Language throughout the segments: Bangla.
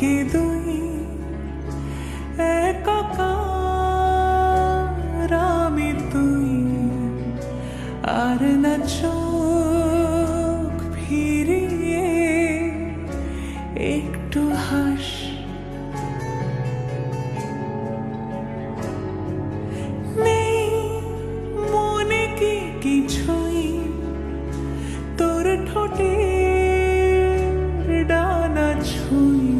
একে দুই একাকার আমি তুই, আর না চোখ ফিরিয়ে একটু হাস। নেই মনে কি কিছুই তোর ঠোঁটের ডানা ছুঁই,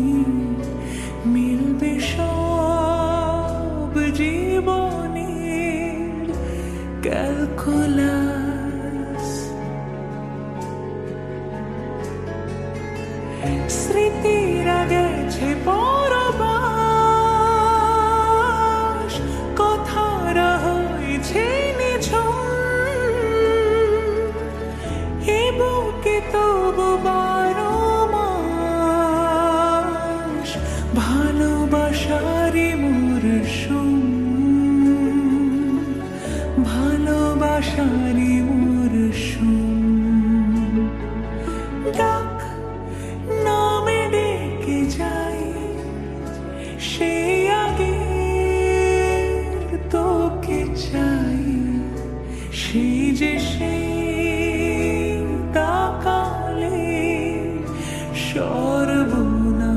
মিলবে সব জীবনের ক্যালকুলাস। স্মৃতিরা গেছে পরবাস, কথারা হয়েছে নিঝুম, এ বুকে তবু 12 মাস ভালোবাসারই মরশুম, ভালোবাসারই মরশুম। ডাক নামে ডেকে যাই সেই আগের তোকে চাই, সেই যে সেই তাকালে সর্বনাশ।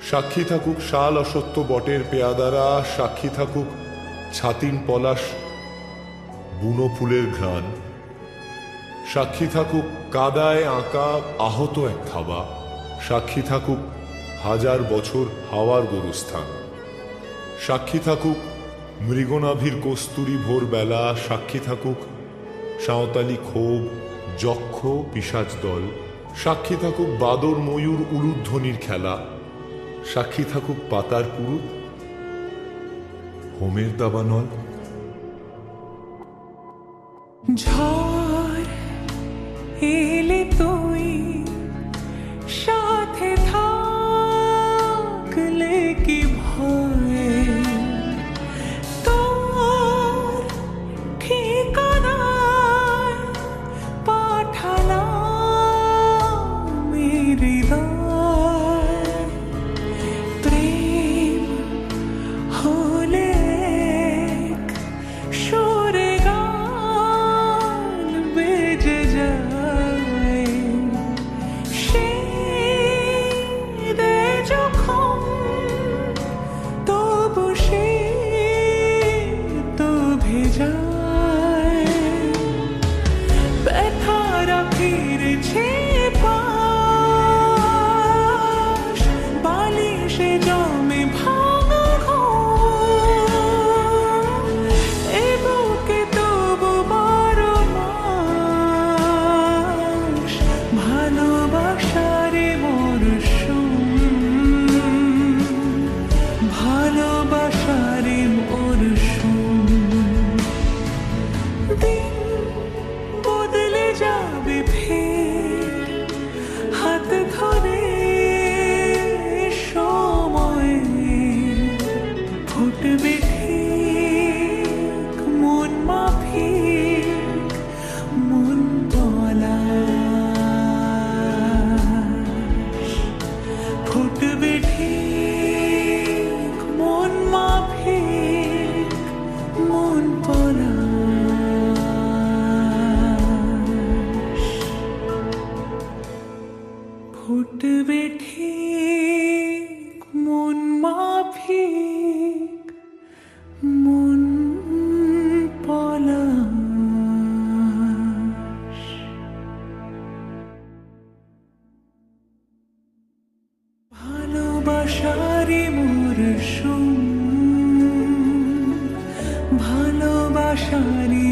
সাক্ষী থাকুক শাল অসত্য বটের পেয়াদারা, সাক্ষী থাকুক ছাতিন পলাশ বুনো ফুলের ঘ্রাণ, সাক্ষী থাকুক কাদায় আঁকা আহত এক থাবা, সাক্ষী থাকুক 1000 বছর হাওয়ার গোরস্থান, সাক্ষী থাকুক মৃগনাভির কস্তুরী ভোরবেলা, সাক্ষী থাকুক সাঁওতালি ক্ষোভ যক্ষ পিশাচ দল, সাক্ষী থাকুক বাদর ময়ূর উলুধ্বনির খেলা, সাক্ষী থাকুক পাতার পুরুত হোমের দাবানল। ঝড় এলে তুই সাথে থাকলে কি ভয়, তোর ঠিকানায় পাঠালাম হৃদয়। প্রেম হলে এক সুরে গান বেজে যায়, সেই দে যখন তবু সে তো ভেজায়। ব্যথারা ফিরেছে পাশ, বালিশে জমে ভাঙা ঘুম, এ বুকে তবু 12 মাস ভালোবাসারে মরশুম, ভালোবাসারে মরশুম। দিন বদলে যাবে ফের হাত ধরে সময়, ফুটবে ঠিক মন মাফিক মন পলাশ, ফুটবে ঠিক মন মাফিক মন পলাশ, ফুটবে ঠিক মন মাফিক মন পলাশ। ভালোবাসারই মরশুম, ভালোবাসারই